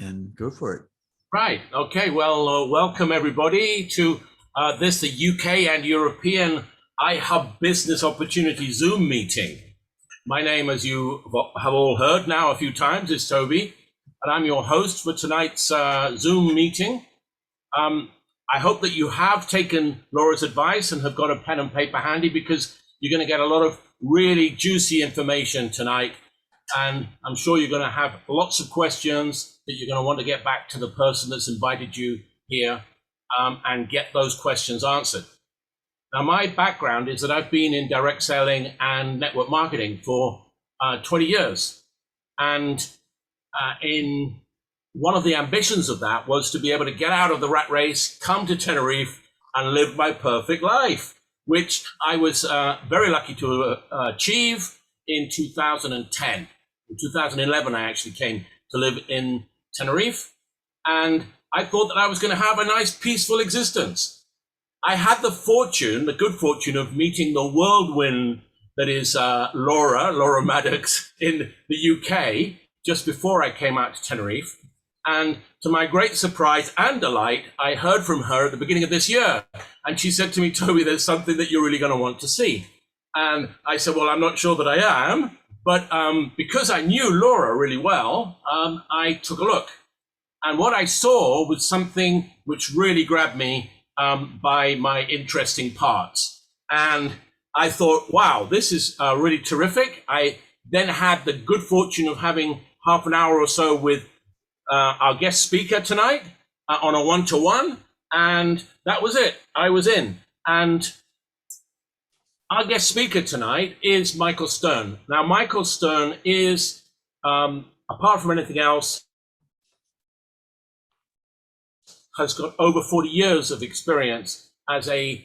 and go for it. Right. Okay. Well, welcome everybody to the UK and European iHub Business Opportunity Zoom meeting. My name, as you have all heard now a few times, is Toby, and I'm your host for tonight's Zoom meeting. I hope that you have taken Laura's advice and have got a pen and paper handy, because you're going to get a lot of really juicy information tonight. And I'm sure you're going to have lots of questions that you're going to want to get back to the person that's invited you here and get those questions answered. Now, my background is that I've been in direct selling and network marketing for 20 years. And in one of the ambitions of that was to be able to get out of the rat race, come to Tenerife and live my perfect life, which I was very lucky to achieve in 2010. In 2011, I actually came to live in Tenerife, and I thought that I was going to have a nice, peaceful existence. I had the good fortune of meeting the whirlwind that is Laura Maddox in the UK just before I came out to Tenerife. And to my great surprise and delight, I heard from her at the beginning of this year. And she said to me, Toby, there's something that you're really going to want to see. And I said, well, I'm not sure that I am. But because I knew Laura really well, I took a look. And what I saw was something which really grabbed me by my interesting parts. And I thought, wow, this is really terrific. I then had the good fortune of having half an hour or so with our guest speaker tonight on a one-to-one. And that was it. I was in. And our guest speaker tonight is Michael Stern. Now, Michael Stern is, apart from anything else, has got over 40 years of experience as a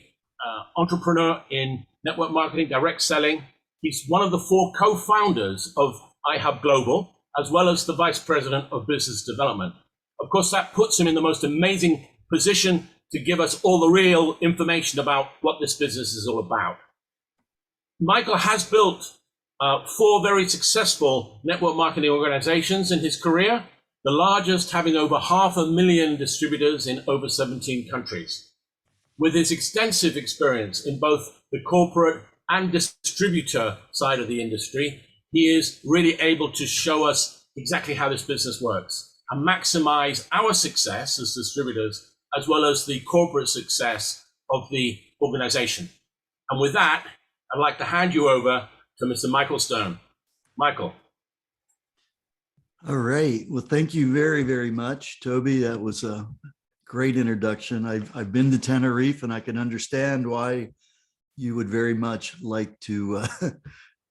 entrepreneur in network marketing, direct selling. He's one of the 4 co-founders of iHub Global, as well as the vice president of business development. Of course, that puts him in the most amazing position to give us all the real information about what this business is all about. Michael has built 4 very successful network marketing organizations in his career, the largest having over 500,000 distributors in over 17 countries. With his extensive experience in both the corporate and distributor side of the industry, he is really able to show us exactly how this business works and maximize our success as distributors, as well as the corporate success of the organization. And with that, I'd like to hand you over to Mr. Michael Stern. Michael. All right. Well, thank you very, very much, Toby. That was a great introduction. I've been to Tenerife, and I can understand why you would very much like to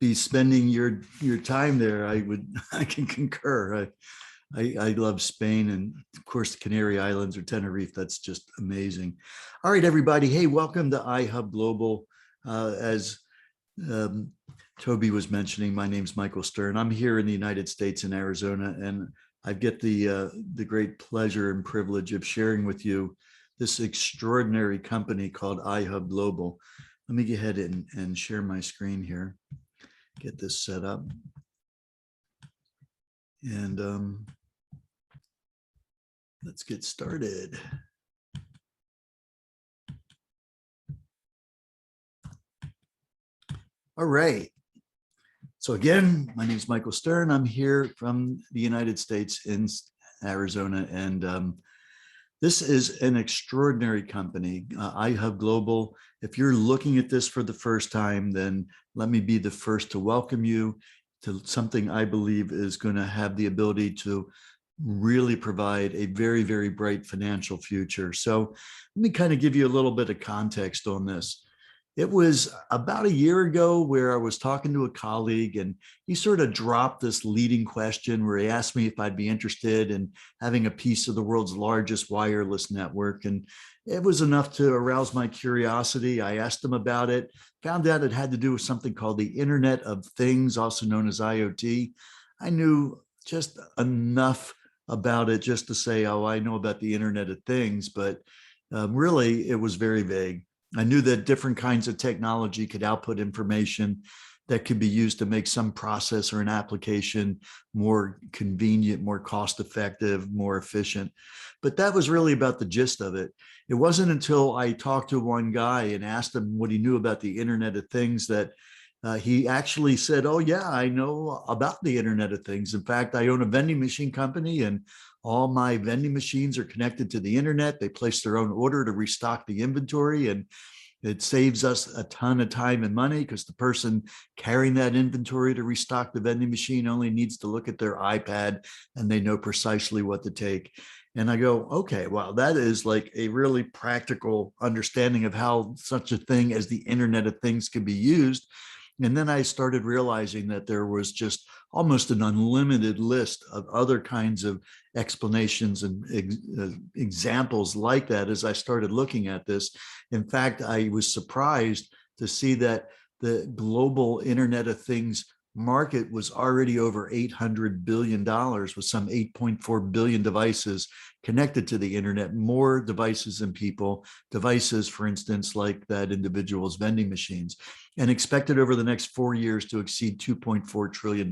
be spending your time there. I can concur. I love Spain, and of course the Canary Islands or Tenerife. That's just amazing. All right, everybody. Hey, welcome to iHub Global. As Toby was mentioning, my name's Michael Stern. I'm here in the United States in Arizona, and I get the great pleasure and privilege of sharing with you this extraordinary company called iHub Global. Let me go ahead and share my screen here, get this set up. And let's get started. All right. So again, my name is Michael Stern. I'm here from the United States in Arizona, and this is an extraordinary company, iHub Global. If you're looking at this for the first time, then let me be the first to welcome you to something I believe is going to have the ability to really provide a very, very bright financial future. So let me kind of give you a little bit of context on this. It was about a year ago where I was talking to a colleague, and he sort of dropped this leading question where he asked me if I'd be interested in having a piece of the world's largest wireless network. And it was enough to arouse my curiosity. I asked him about it, found out it had to do with something called the Internet of Things, also known as IoT. I knew just enough about it just to say, oh, I know about the Internet of Things, but really it was very vague. I knew that different kinds of technology could output information that could be used to make some process or an application more convenient, more cost effective, more efficient. But that was really about the gist of it. It wasn't until I talked to one guy and asked him what he knew about the Internet of Things that he actually said, "Oh yeah, I know about the Internet of Things. In fact, I own a vending machine company and all my vending machines are connected to the internet. They place their own order to restock the inventory, and it saves us a ton of time and money because the person carrying that inventory to restock the vending machine only needs to look at their iPad and they know precisely what to take." And I go, okay, well, that is like a really practical understanding of how such a thing as the Internet of Things can be used. And then I started realizing that there was just almost an unlimited list of other kinds of explanations and examples like that as I started looking at this. In fact, I was surprised to see that the global Internet of Things market was already over $800 billion with some 8.4 billion devices connected to the internet, more devices than people, devices, for instance, like that individual's vending machines, and expected over the next 4 years to exceed $2.4 trillion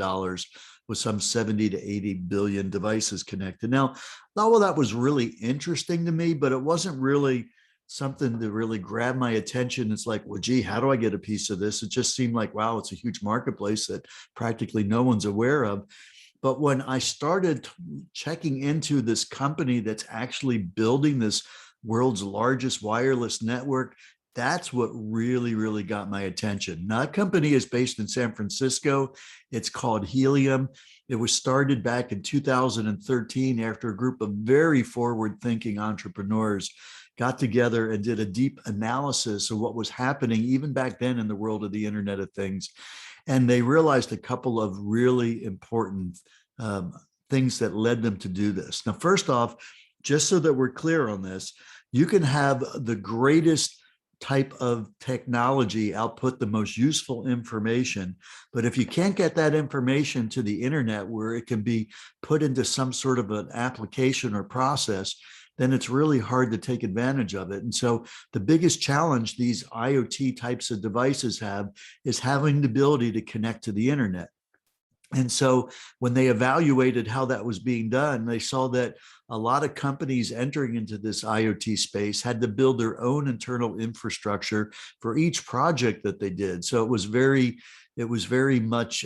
with some 70 to 80 billion devices connected. Now, all of that was really interesting to me, but it wasn't really something that really grabbed my attention. It's like, well, gee, how do I get a piece of this? It just seemed like, wow, it's a huge marketplace that practically no one's aware of. But when I started checking into this company that's actually building this world's largest wireless network, that's what really, really got my attention. Now, that company is based in San Francisco. It's called Helium. It was started back in 2013 after a group of very forward-thinking entrepreneurs got together and did a deep analysis of what was happening even back then in the world of the Internet of Things. And they realized a couple of really important things that led them to do this. Now, first off, just so that we're clear on this, you can have the greatest type of technology output the most useful information, but if you can't get that information to the internet where it can be put into some sort of an application or process, then it's really hard to take advantage of it. And so the biggest challenge these IoT types of devices have is having the ability to connect to the internet. And so when they evaluated how that was being done, they saw that a lot of companies entering into this IoT space had to build their own internal infrastructure for each project that they did. So it was very much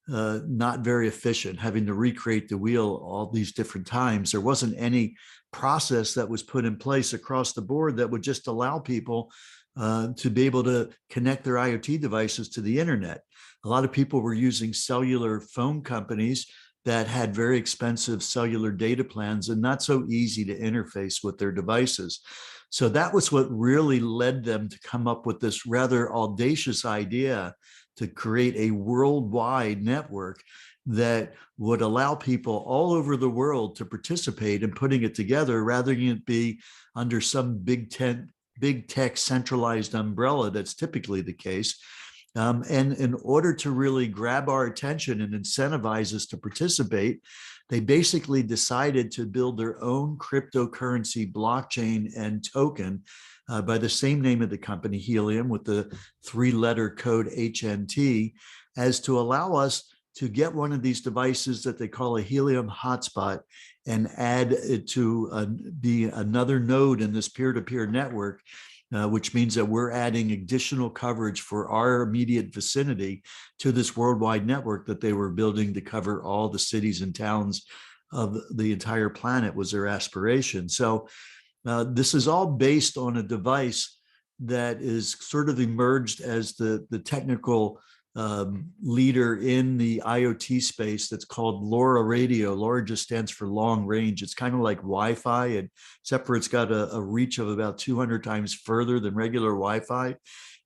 not very efficient, having to recreate the wheel all these different times. There wasn't any process that was put in place across the board that would just allow people to be able to connect their IoT devices to the internet. A lot of people were using cellular phone companies that had very expensive cellular data plans and not so easy to interface with their devices. So that was what really led them to come up with this rather audacious idea to create a worldwide network that would allow people all over the world to participate in putting it together rather than it be under some big tech centralized umbrella that's typically the case. And in order to really grab our attention and incentivize us to participate, they basically decided to build their own cryptocurrency blockchain and token by the same name of the company, Helium, with the 3-letter code HNT, as to allow us to get one of these devices that they call a Helium Hotspot and add it to be another node in this peer-to-peer network, which means that we're adding additional coverage for our immediate vicinity to this worldwide network that they were building to cover all the cities and towns of the entire planet was their aspiration. So this is all based on a device that is sort of emerged as the technical leader in the IoT space that's called LoRa radio. LoRa just stands for long range. It's kind of like Wi-Fi, and except for it's got a reach of about 200 times further than regular Wi-Fi.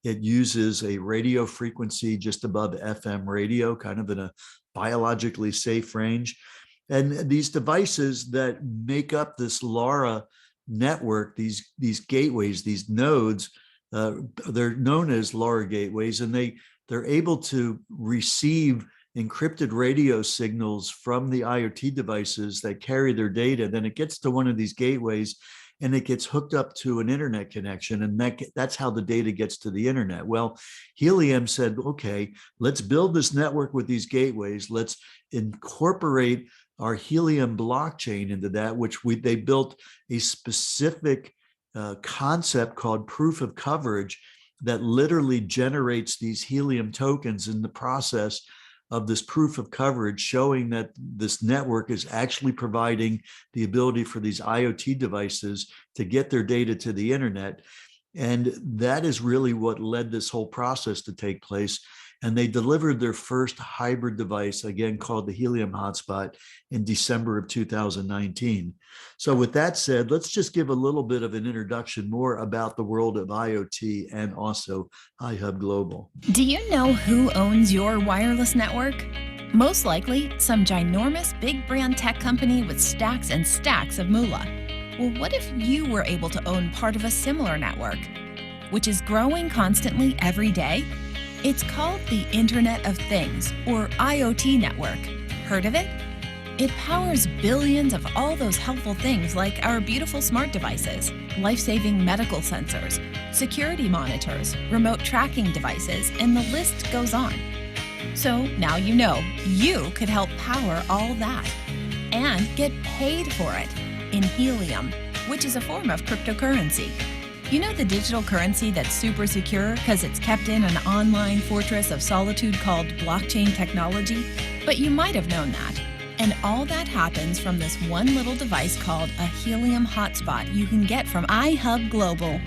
It uses a radio frequency just above FM radio, kind of in a biologically safe range. And these devices that make up this LoRa network, these gateways, these nodes, they're known as LoRa gateways, and they're able to receive encrypted radio signals from the IoT devices that carry their data. Then it gets to one of these gateways and it gets hooked up to an internet connection, and that's how the data gets to the internet. Well, Helium said, okay, let's build this network with these gateways. Let's incorporate our Helium blockchain into that, which they built a specific concept called proof of coverage that literally generates these Helium tokens in the process of this proof of coverage, showing that this network is actually providing the ability for these IoT devices to get their data to the internet. And that is really what led this whole process to take place. And they delivered their first hybrid device, again called the Helium Hotspot, in December of 2019. So with that said, let's just give a little bit of an introduction more about the world of IoT and also iHub Global. Do you know who owns your wireless network? Most likely, some ginormous big brand tech company with stacks and stacks of moolah. Well, what if you were able to own part of a similar network, which is growing constantly every day? It's called the Internet of Things, or IoT network. Heard of it? It powers billions of all those helpful things like our beautiful smart devices, life-saving medical sensors, security monitors, remote tracking devices, and the list goes on. So now you know you could help power all that and get paid for it in Helium, which is a form of cryptocurrency. You know the digital currency that's super secure because it's kept in an online fortress of solitude called blockchain technology? But you might have known that. And all that happens from this one little device called a Helium Hotspot you can get from iHub Global.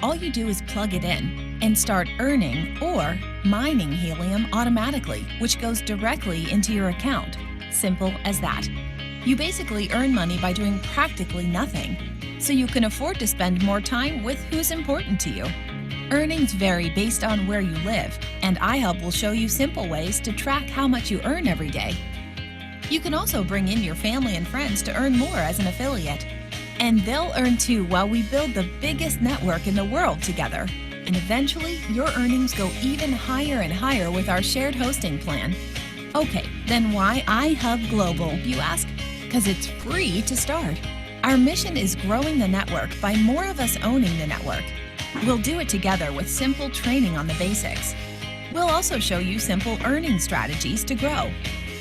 All you do is plug it in and start earning or mining helium automatically, which goes directly into your account. Simple as that. You basically earn money by doing practically nothing, so you can afford to spend more time with who's important to you. Earnings vary based on where you live, and iHub will show you simple ways to track how much you earn every day. You can also bring in your family and friends to earn more as an affiliate. And they'll earn too while we build the biggest network in the world together. And eventually, your earnings go even higher and higher with our shared hosting plan. Okay, then why iHub Global, you ask? Because it's free to start. Our mission is growing the network by more of us owning the network. We'll do it together with simple training on the basics. We'll also show you simple earning strategies to grow.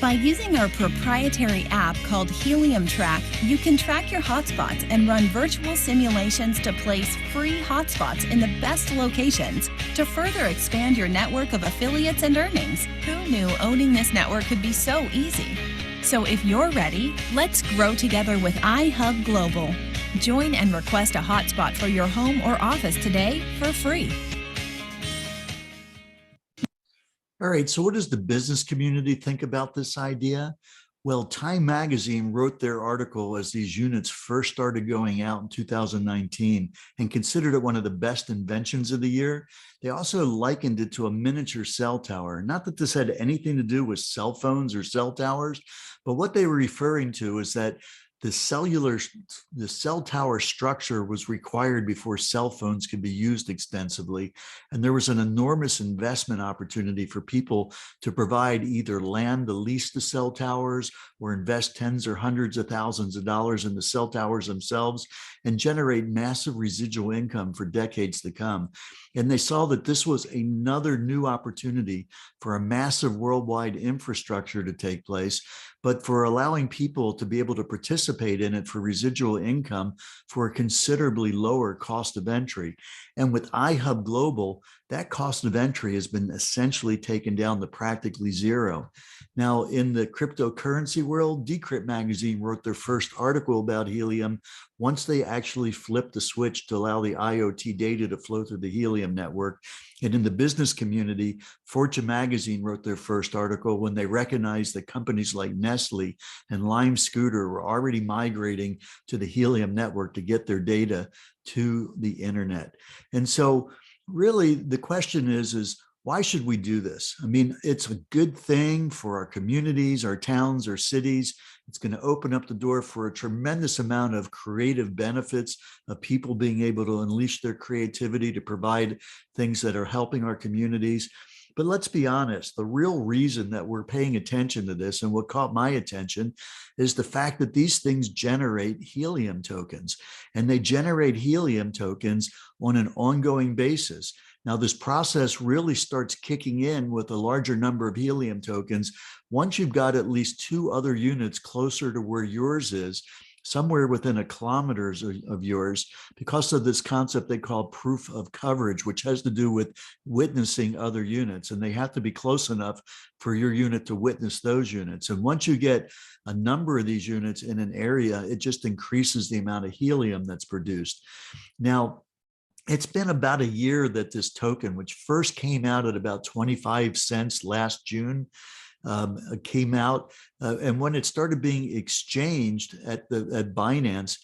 By using our proprietary app called Helium Track, you can track your hotspots and run virtual simulations to place free hotspots in the best locations to further expand your network of affiliates and earnings. Who knew owning this network could be so easy? So if you're ready, let's grow together with iHub Global. Join and request a hotspot for your home or office today for free. All right, so what does the business community think about this idea? Well, Time Magazine wrote their article as these units first started going out in 2019 and considered it one of the best inventions of the year. They also likened it to a miniature cell tower. Not that this had anything to do with cell phones or cell towers, but what they were referring to is that the cell tower structure was required before cell phones could be used extensively. And there was an enormous investment opportunity for people to provide either land to lease the cell towers or invest tens or hundreds of thousands of dollars in the cell towers themselves and generate massive residual income for decades to come. And they saw that this was another new opportunity for a massive worldwide infrastructure to take place, but for allowing people to be able to participate in it for residual income for a considerably lower cost of entry. And with iHub Global, that cost of entry has been essentially taken down to practically zero. Now, in the cryptocurrency world, Decrypt Magazine wrote their first article about Helium once they actually flipped the switch to allow the IoT data to flow through the Helium network. And in the business community, Fortune Magazine wrote their first article when they recognized that companies like Nestle and Lime Scooter were already migrating to the Helium network to get their data to the internet. And so really the question is why should we do this? I mean, it's a good thing for our communities, our towns, our cities. It's going to open up the door for a tremendous amount of creative benefits of people being able to unleash their creativity to provide things that are helping our communities. But let's be honest, the real reason that we're paying attention to this and what caught my attention is the fact that these things generate helium tokens, and they generate helium tokens on an ongoing basis. Now, this process really starts kicking in with a larger number of helium tokens once you've got at least 2 other units closer to where yours is, somewhere within a kilometers of yours, because of this concept they call proof of coverage, which has to do with witnessing other units. And they have to be close enough for your unit to witness those units. And once you get a number of these units in an area, it just increases the amount of helium that's produced. Now, it's been about a year that this token, which first came out at about 25 cents last June, came out. And when it started being exchanged at Binance,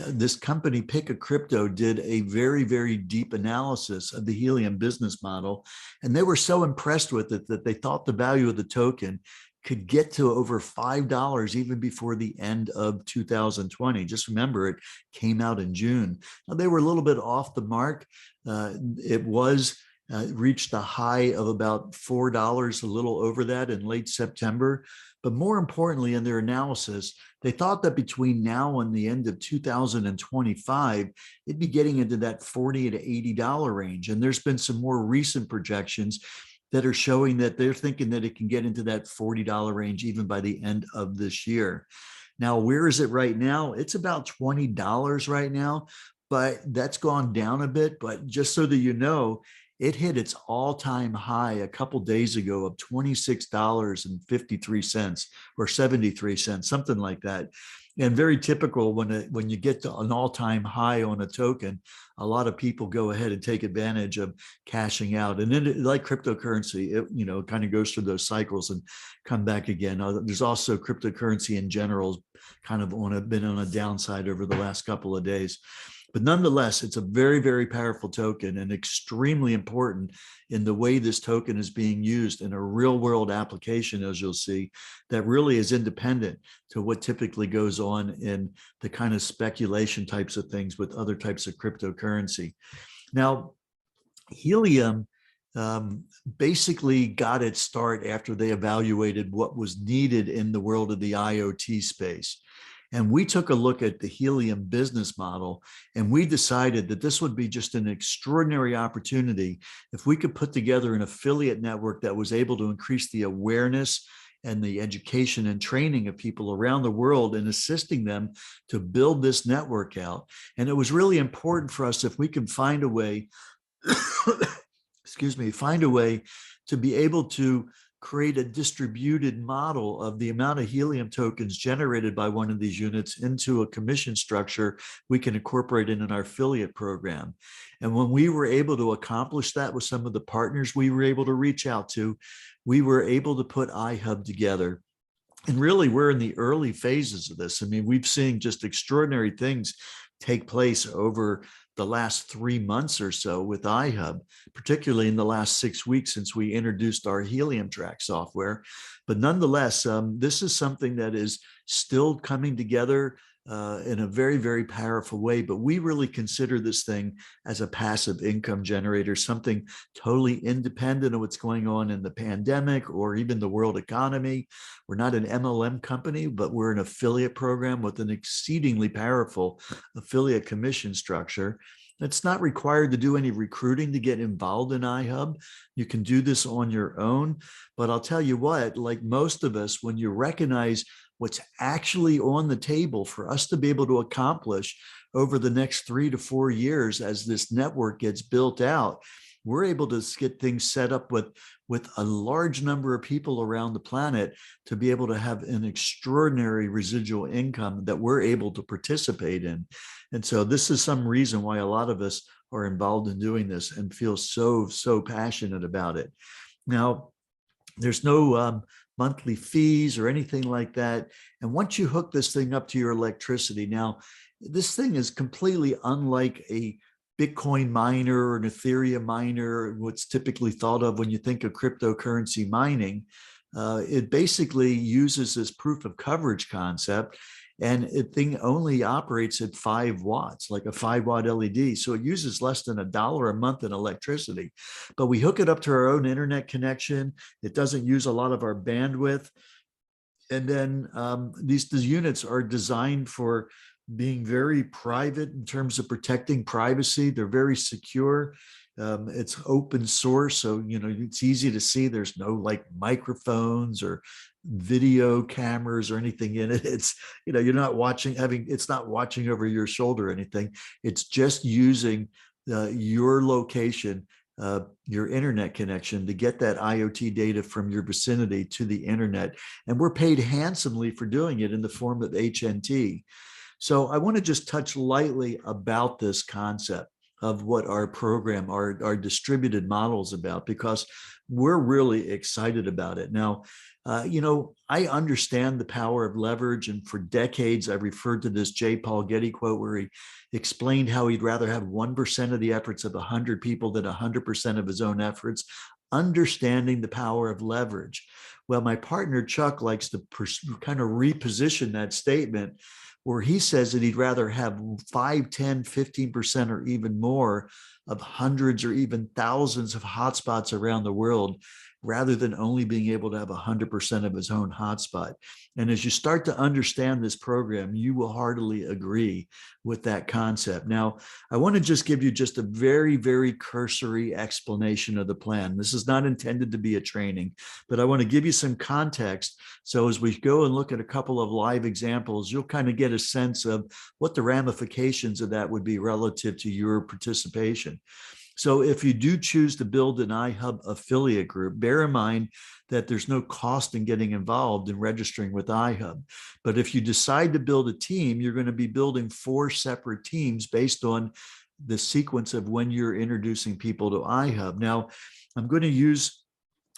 this company, Pick a Crypto, did a very, very deep analysis of the Helium business model. And they were so impressed with it that they thought the value of the token could get to over $5 even before the end of 2020. Just remember, it came out in June. Now, they were a little bit off the mark. It was reached a high of about $4, a little over that in late September. But more importantly, in their analysis, they thought that between now and the end of 2025, it'd be getting into that $40 to $80 range. And there's been some more recent projections that are showing that they're thinking that it can get into that $40 range even by the end of this year. Now, where is it right now? It's about $20 right now, but that's gone down a bit. But just so that you know, it hit its all-time high a couple days ago of $26.53 or 73 cents, something like that. And very typical when you get to an all-time high on a token, a lot of people go ahead and take advantage of cashing out. And then, like cryptocurrency, it kind of goes through those cycles and come back again. There's also cryptocurrency in general kind of been on a downside over the last couple of days. But nonetheless, it's a very, very powerful token and extremely important in the way this token is being used in a real world application, as you'll see, that really is independent to what typically goes on in the kind of speculation types of things with other types of cryptocurrency. Now, Helium basically got its start after they evaluated what was needed in the world of the IoT space. And we took a look at the Helium business model, and we decided that this would be just an extraordinary opportunity if we could put together an affiliate network that was able to increase the awareness and the education and training of people around the world and assisting them to build this network out. And it was really important for us if we can find a way, find a way to be able to create a distributed model of the amount of helium tokens generated by one of these units into a commission structure we can incorporate in our affiliate program. And when we were able to accomplish that with some of the partners we were able to reach out to, we were able to put iHub together. And really, we're in the early phases of this. I mean, we've seen just extraordinary things take place over the last 3 months or so with iHub, particularly in the last 6 weeks since we introduced our Helium Track software. But nonetheless, this is something that is still coming together in a very, very powerful way. But we really consider this thing as a passive income generator, something totally independent of what's going on in the pandemic or even the world economy. We're not an MLM company, but we're an affiliate program with an exceedingly powerful affiliate commission structure. It's not required to do any recruiting to get involved in iHub. You can do this on your own. But I'll tell you what, like most of us, when you recognize what's actually on the table for us to be able to accomplish over the next 3 to 4 years as this network gets built out, we're able to get things set up with a large number of people around the planet to be able to have an extraordinary residual income that we're able to participate in. And so this is some reason why a lot of us are involved in doing this and feel so passionate about it. Now, there's no monthly fees or anything like that. And once you hook this thing up to your electricity, now this thing is completely unlike a Bitcoin miner or an Ethereum miner, what's typically thought of when you think of cryptocurrency mining. It basically uses this proof of coverage concept. And it thing only operates at 5 watts, like a 5-watt LED. So it uses less than $1 a month in electricity. But we hook it up to our own internet connection. It doesn't use a lot of our bandwidth. And then these units are designed for being very private in terms of protecting privacy. They're very secure. It's open source, so it's easy to see. There's no like microphones or video cameras or anything in it. It's you're not watching, it's not watching over your shoulder or anything. It's just using your location, your internet connection to get that IoT data from your vicinity to the internet. And we're paid handsomely for doing it in the form of HNT. So I want to just touch lightly about this concept of what our program, our distributed model is about, because we're really excited about it. Now, I understand the power of leverage. And for decades, I've referred to this J. Paul Getty quote where he explained how he'd rather have 1% of the efforts of 100 people than 100% of his own efforts, understanding the power of leverage. Well, my partner, Chuck, likes to kind of reposition that statement where he says that he'd rather have 5, 10, 15% or even more of hundreds or even thousands of hotspots around the world, rather than only being able to have 100% of his own hotspot. And as you start to understand this program, you will heartily agree with that concept. Now, I want to just give you just a very, very cursory explanation of the plan. This is not intended to be a training, but I want to give you some context. So as we go and look at a couple of live examples, you'll kind of get a sense of what the ramifications of that would be relative to your participation. So if you do choose to build an iHub affiliate group, bear in mind that there's no cost in getting involved in registering with iHub. But if you decide to build a team, you're going to be building 4 separate teams based on the sequence of when you're introducing people to iHub. Now, I'm going to use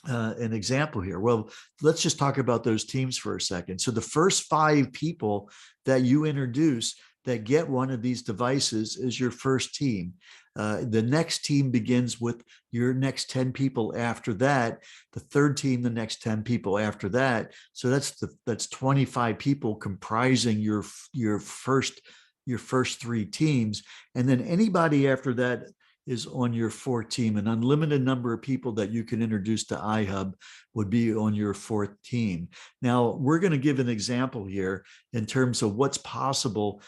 an example here. Well, let's just talk about those teams for a second. So the first 5 people that you introduce that get one of these devices is your first team. The next team begins with your next 10 people after that, the third team, the next 10 people after that. So that's 25 people comprising your first 3 teams. And then anybody after that is on your 4th team. An unlimited number of people that you can introduce to iHub would be on your 4th team. Now, we're going to give an example here in terms of what's possible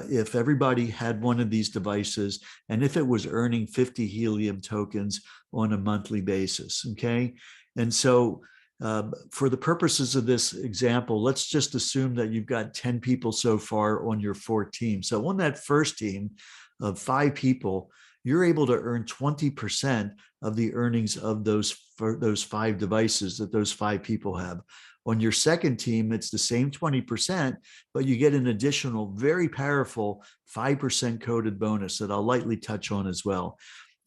if everybody had one of these devices and if it was earning 50 Helium tokens on a monthly basis, okay? And so for the purposes of this example, let's just assume that you've got 10 people so far on your 4th team. So on that first team of 5 people, you're able to earn 20% of the earnings of those 5 devices that those 5 people have. On your second team, it's the same 20%, but you get an additional very powerful 5% coded bonus that I'll lightly touch on as well.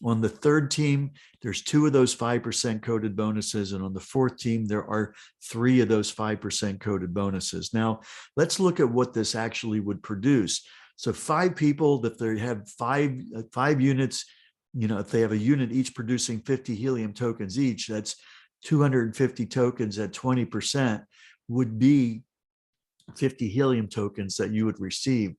On the third team, there's 2 of those 5% coded bonuses. And on the 4th team, there are 3 of those 5% coded bonuses. Now, let's look at what this actually would produce. So 5 people, if they have 5 units, if they have a unit each producing 50 Helium tokens each, that's 250 tokens at 20% would be 50 Helium tokens that you would receive.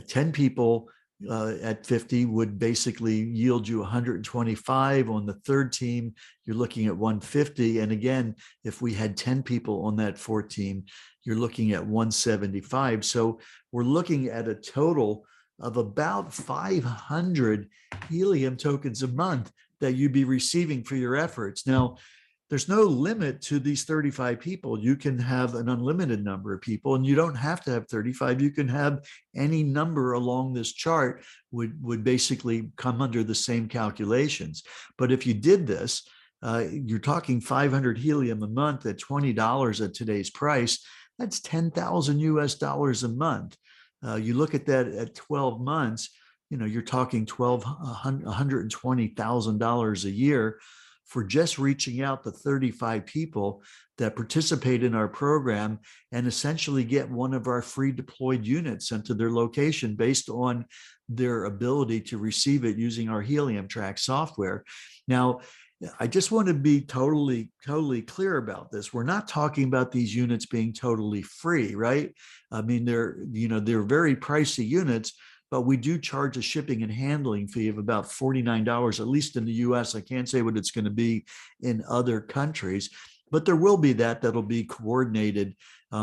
10 people at 50 would basically yield you 125. On the third team, you're looking at 150. And again, if we had 10 people on that 4th team, you're looking at 175. So we're looking at a total of about 500 Helium tokens a month that you'd be receiving for your efforts. Now, there's no limit to these 35 people. You can have an unlimited number of people, and you don't have to have 35. You can have any number along this chart would basically come under the same calculations. But if you did this, you're talking 500 Helium a month at $20 at today's price. That's $10,000 US a month. You look at that at 12 months, you're talking $120,000 a year for just reaching out to 35 people that participate in our program and essentially get one of our free deployed units sent to their location based on their ability to receive it using our Helium Track software. Now, I just want to be totally clear about this. We're not talking about these units being totally free, right? I mean, they're very pricey units, but we do charge a shipping and handling fee of about $49, at least in the US. I can't say what it's going to be in other countries, but there will be that'll be coordinated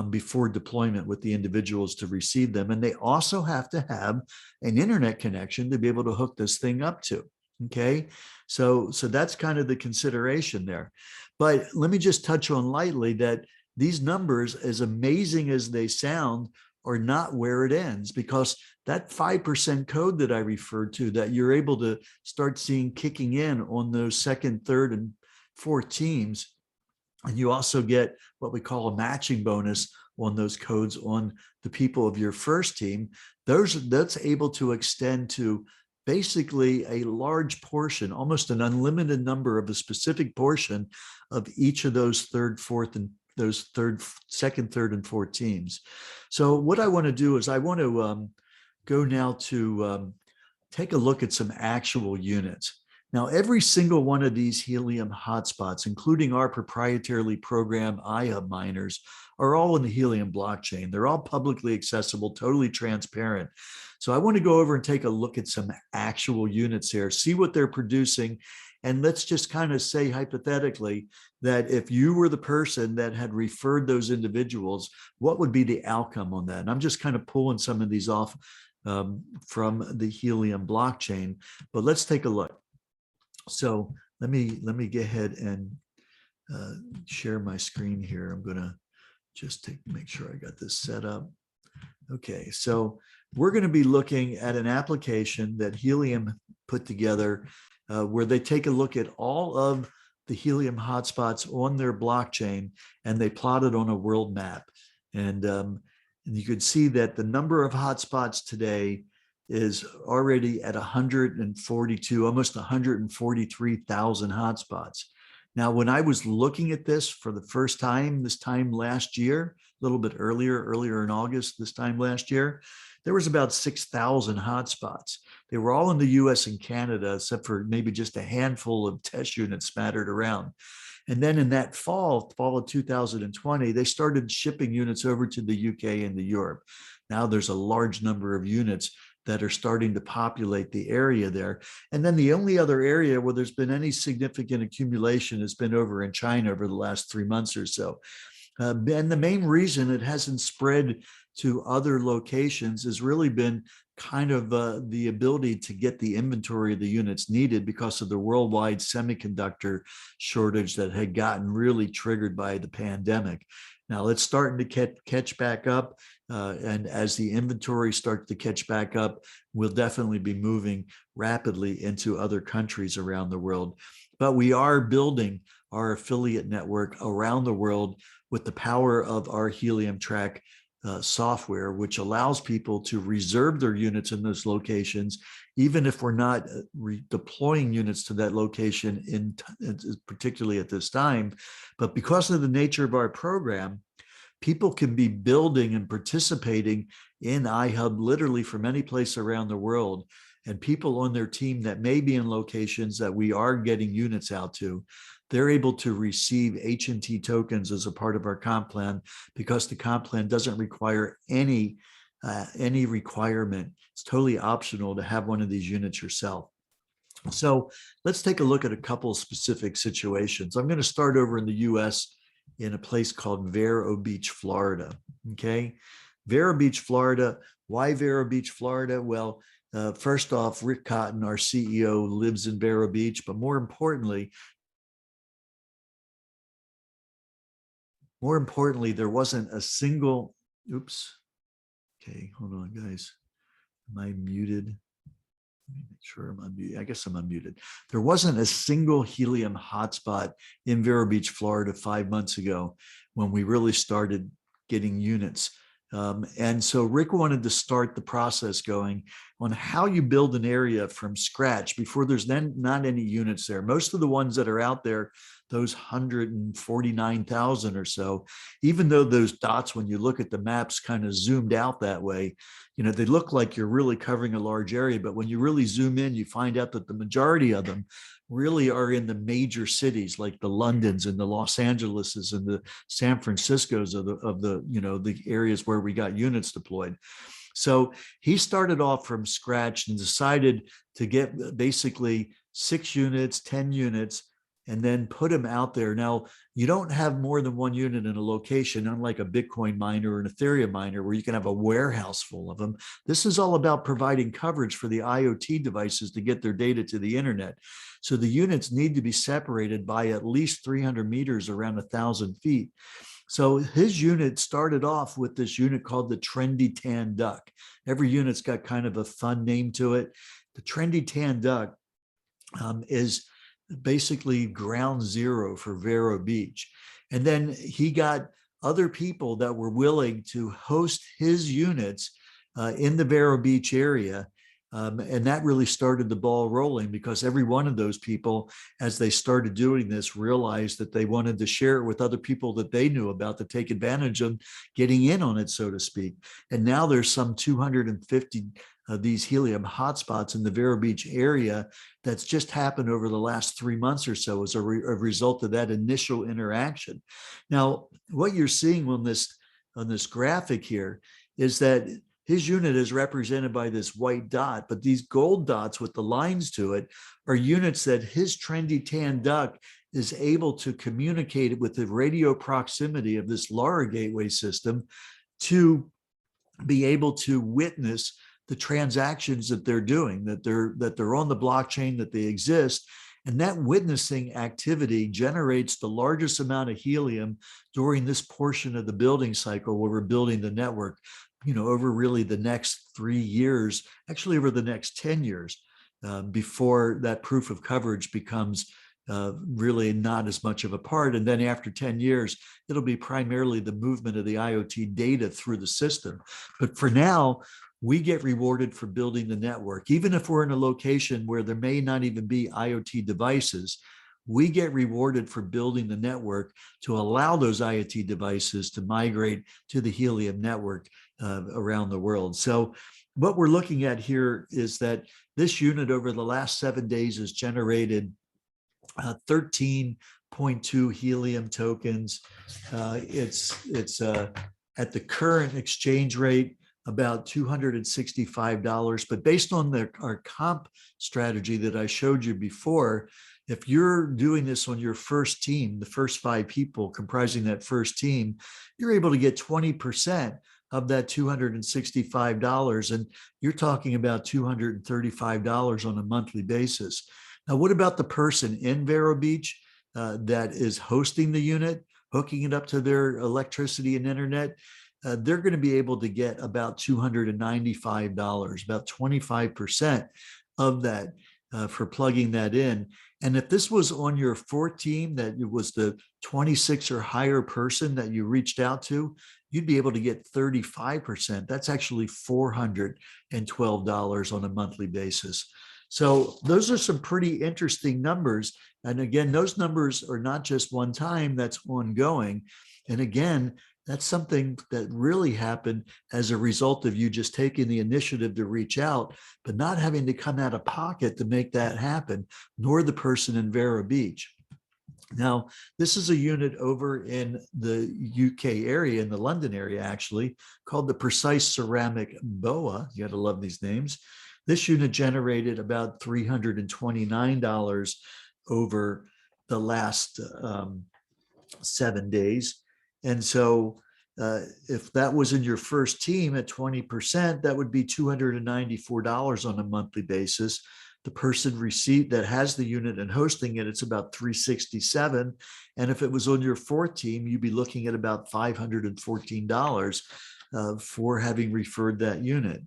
before deployment with the individuals to receive them. And they also have to have an internet connection to be able to hook this thing up to. Okay, so that's kind of the consideration there. But let me just touch on lightly that these numbers, as amazing as they sound, are not where it ends, because that 5% code that I referred to that you're able to start seeing kicking in on those second, third, and fourth teams, and you also get what we call a matching bonus on those codes on the people of your first team, that's able to extend to basically a large portion, almost an unlimited number of a specific portion of each of those third, fourth, and those second, third, and fourth teams. So what I want to do is I want to go now to take a look at some actual units. Now, every single one of these Helium hotspots, including our proprietarily programmed iHub miners, are all in the Helium blockchain. They're all publicly accessible, totally transparent. So I want to go over and take a look at some actual units here, see what they're producing. And let's just kind of say hypothetically that if you were the person that had referred those individuals, what would be the outcome on that? And I'm just kind of pulling some of these off from the Helium blockchain, but let's take a look. So let me go ahead and share my screen here. I'm going to just make sure I got this set up. Okay, so we're going to be looking at an application that Helium put together where they take a look at all of the Helium hotspots on their blockchain, and they plot it on a world map. And you could see that the number of hotspots today is already at 142, almost 143,000 hotspots. Now, when I was looking at this for the first time, this time last year, a little bit earlier in August, this time last year, there was about 6,000 hotspots. They were all in the US and Canada, except for maybe just a handful of test units scattered around. And then in that fall of 2020, they started shipping units over to the UK and to Europe. Now there's a large number of units that are starting to populate the area there. And then the only other area where there's been any significant accumulation has been over in China over the last 3 months or so. And the main reason it hasn't spread to other locations has really been kind of the ability to get the inventory of the units needed because of the worldwide semiconductor shortage that had gotten really triggered by the pandemic. Now it's starting to catch back up. And as the inventory starts to catch back up, we'll definitely be moving rapidly into other countries around the world. But we are building our affiliate network around the world with the power of our Helium Track software, which allows people to reserve their units in those locations, even if we're not deploying units to that location particularly at this time. But because of the nature of our program, people can be building and participating in iHub literally from any place around the world. And people on their team that may be in locations that we are getting units out to, they're able to receive H&T tokens as a part of our comp plan, because the comp plan doesn't require any requirement. It's totally optional to have one of these units yourself. So let's take a look at a couple of specific situations. I'm going to start over in the US in a place called Vero Beach, Florida. Okay, Vero Beach, Florida. Why Vero Beach, Florida? Well, first off, Rick Cotton, our CEO, lives in Vero Beach, but more importantly, there wasn't a single, oops. Okay, hold on, guys. Am I muted? Let me make sure I'm unmuted. I guess I'm unmuted. There wasn't a single Helium hotspot in Vero Beach, Florida 5 months ago when we really started getting units. And so Rick wanted to start the process going on how you build an area from scratch before there's then not any units there. Most of the ones that are out there, those 149,000 or so, even though those dots, when you look at the maps kind of zoomed out that way, you know, they look like you're really covering a large area. But when you really zoom in, you find out that the majority of them really are in the major cities like the Londons and the Los Angeleses and the San Franciscos of the the areas where we got units deployed. So he started off from scratch and decided to get basically 6 units, 10 units, and then put them out there. Now, you don't have more than one unit in a location, unlike a Bitcoin miner or an Ethereum miner, where you can have a warehouse full of them. This is all about providing coverage for the IoT devices to get their data to the internet. So the units need to be separated by at least 300 meters, around 1,000 feet. So his unit started off with this unit called the Trendy Tan Duck. Every unit's got kind of a fun name to it. The Trendy Tan Duck is basically ground zero for Vero Beach. And then he got other people that were willing to host his units in the Vero Beach area. And that really started the ball rolling, because every one of those people, as they started doing this, realized that they wanted to share it with other people that they knew about, to take advantage of getting in on it, so to speak. And now there's some 250 of these Helium hotspots in the Vero Beach area. That's just happened over the last 3 months or so as a result of that initial interaction. Now, what you're seeing on this graphic here is that his unit is represented by this white dot, but these gold dots with the lines to it are units that his Trendy Tan Duck is able to communicate with the radio proximity of this LoRa gateway system to be able to witness the transactions that they're doing, that they're on the blockchain, that they exist. And that witnessing activity generates the largest amount of helium during this portion of the building cycle where we're building the network, over really the next 3 years, actually over the next 10 years, before that proof of coverage becomes really not as much of a part. And then after 10 years, it'll be primarily the movement of the IoT data through the system. But for now, we get rewarded for building the network. Even if we're in a location where there may not even be IoT devices, we get rewarded for building the network to allow those IoT devices to migrate to the Helium network around the world. So what we're looking at here is that this unit over the last 7 days has generated 13.2 Helium tokens. It's at the current exchange rate about $265, but based on our comp strategy that I showed you before, if you're doing this on your first team, the first 5 people comprising that first team, you're able to get 20% of that $265, and you're talking about $235 on a monthly basis. Now, what about the person in Vero Beach that is hosting the unit, hooking it up to their electricity and internet? They're going to be able to get about $295, about 25% of that for plugging that in. And if this was on your 4th team, that it was the 26 or higher person that you reached out to, you'd be able to get 35%. That's actually $412 on a monthly basis. So those are some pretty interesting numbers. And again, those numbers are not just one time, that's ongoing. And again, that's something that really happened as a result of you just taking the initiative to reach out, but not having to come out of pocket to make that happen, nor the person in Vero Beach. Now, this is a unit over in the UK area, in the London area, actually, called the Precise Ceramic Boa. You got to love these names. This unit generated about $329 over the last 7 days. And so if that was in your first team at 20%, that would be $294 on a monthly basis. The person that has the unit and hosting it, it's about $367. And if it was on your 4th team, you'd be looking at about $514 for having referred that unit.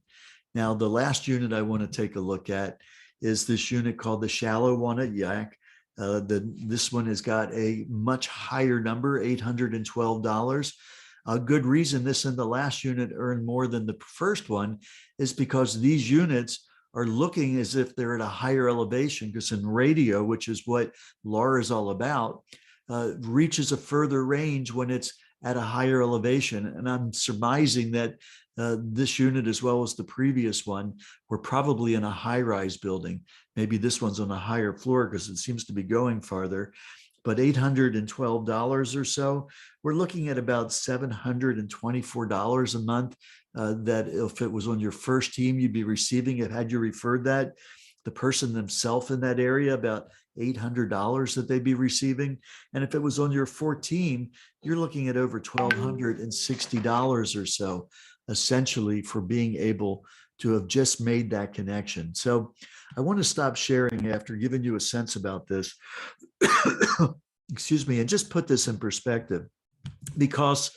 Now, the last unit I want to take a look at is this unit called the Shallow One at Yak. This one has got a much higher number, $812. A good reason this and the last unit earned more than the first one is because these units are looking as if they're at a higher elevation, because in radio, which is what LoRa is all about, reaches a further range when it's at a higher elevation. And I'm surmising that this unit, as well as the previous one, were probably in a high-rise building. Maybe this one's on a higher floor because it seems to be going farther. But $812 or so, we're looking at about $724 a month that if it was on your first team, you'd be receiving it. Had you referred that, the person themselves in that area, about $800 that they'd be receiving. And if it was on your 14, you're looking at over $1,260 or so, essentially, for being able to have just made that connection. So I want to stop sharing after giving you a sense about this, excuse me, and just put this in perspective, because,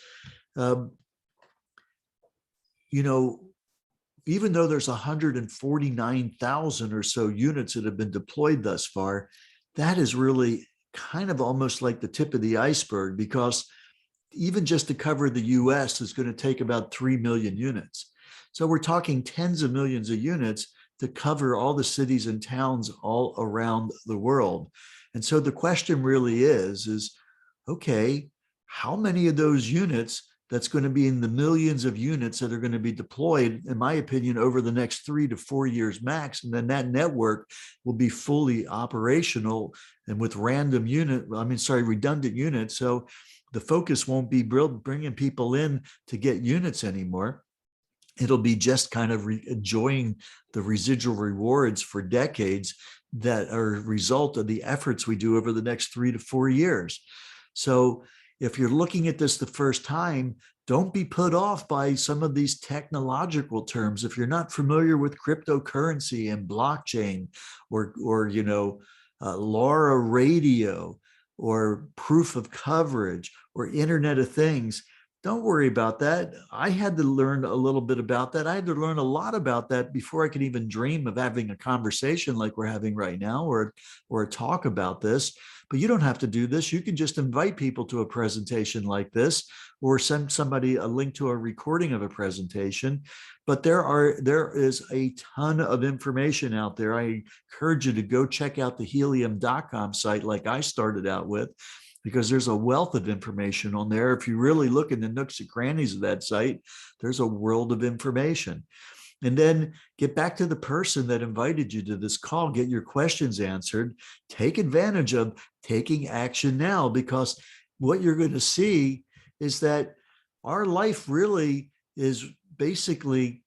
even though there's 149,000 or so units that have been deployed thus far, that is really kind of almost like the tip of the iceberg, because even just to cover the US is going to take about 3 million units. So we're talking tens of millions of units to cover all the cities and towns all around the world. And so the question really is, okay, how many of those units, that's going to be in the millions of units that are going to be deployed, in my opinion, over the next 3 to 4 years max. And then that network will be fully operational and with redundant units. So the focus won't be bringing people in to get units anymore. It'll be just kind of enjoying the residual rewards for decades that are a result of the efforts we do over the next 3 to 4 years. So if you're looking at this the first time, don't be put off by some of these technological terms. If you're not familiar with cryptocurrency and blockchain, or LoRa radio, or proof of coverage, or Internet of Things, don't worry about that. I had to learn a little bit about that. I had to learn a lot about that before I could even dream of having a conversation like we're having right now, or a talk about this. But you don't have to do this. You can just invite people to a presentation like this, or send somebody a link to a recording of a presentation. But there is a ton of information out there. I encourage you to go check out the helium.com site like I started out with, because there's a wealth of information on there. If you really look in the nooks and crannies of that site, there's a world of information. And then get back to the person that invited you to this call, get your questions answered, take advantage of taking action now, because what you're going to see is that our life really is basically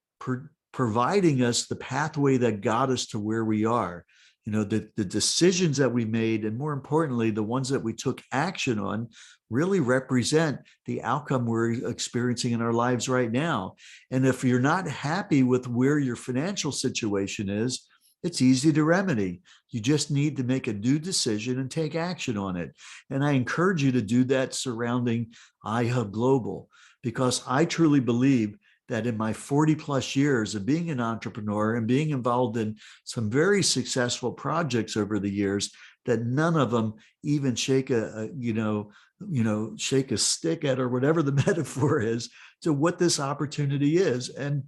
providing us the pathway that got us to where we are. The decisions that we made, and more importantly, the ones that we took action on, really represent the outcome we're experiencing in our lives right now. And if you're not happy with where your financial situation is, it's easy to remedy. You just need to make a new decision and take action on it. And I encourage you to do that surrounding iHub Global, because I truly believe that in my 40 plus years of being an entrepreneur and being involved in some very successful projects over the years, that none of them even shake a stick at, or whatever the metaphor is, to what this opportunity is. And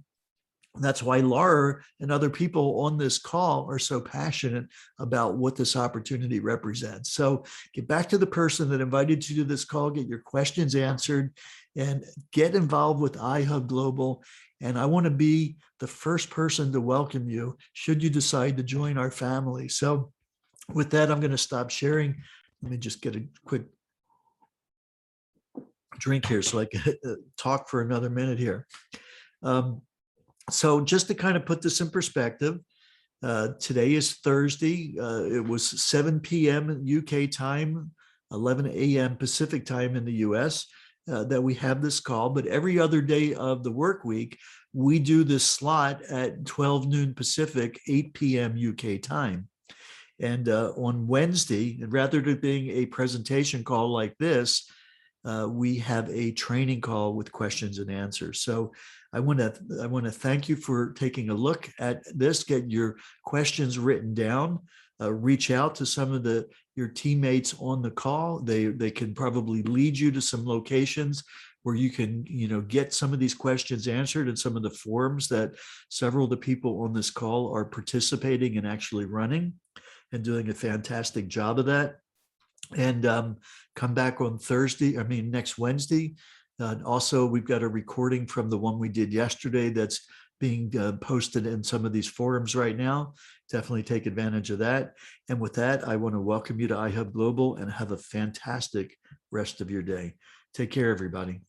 that's why Laura and other people on this call are so passionate about what this opportunity represents. So get back to the person that invited you to this call, get your questions answered, and get involved with iHub Global. And I want to be the first person to welcome you should you decide to join our family. So with that, I'm going to stop sharing. Let me just get a quick drink here so I can talk for another minute here. So just to kind of put this in perspective, today is Thursday. It was 7 p.m. UK time, 11 a.m. Pacific time in the US that we have this call. But every other day of the work week, we do this slot at 12 noon Pacific, 8 p.m. UK time. And on Wednesday, rather than being a presentation call like this, we have a training call with questions and answers. So I want to thank you for taking a look at this. Get your questions written down. Reach out to some of your teammates on the call. They can probably lead you to some locations where you can get some of these questions answered, and some of the forums that several of the people on this call are participating and actually running and doing a fantastic job of that. And come back on next Wednesday, Also, we've got a recording from the one we did yesterday that's being posted in some of these forums right now. Definitely take advantage of that. And with that, I want to welcome you to iHub Global and have a fantastic rest of your day. Take care, everybody.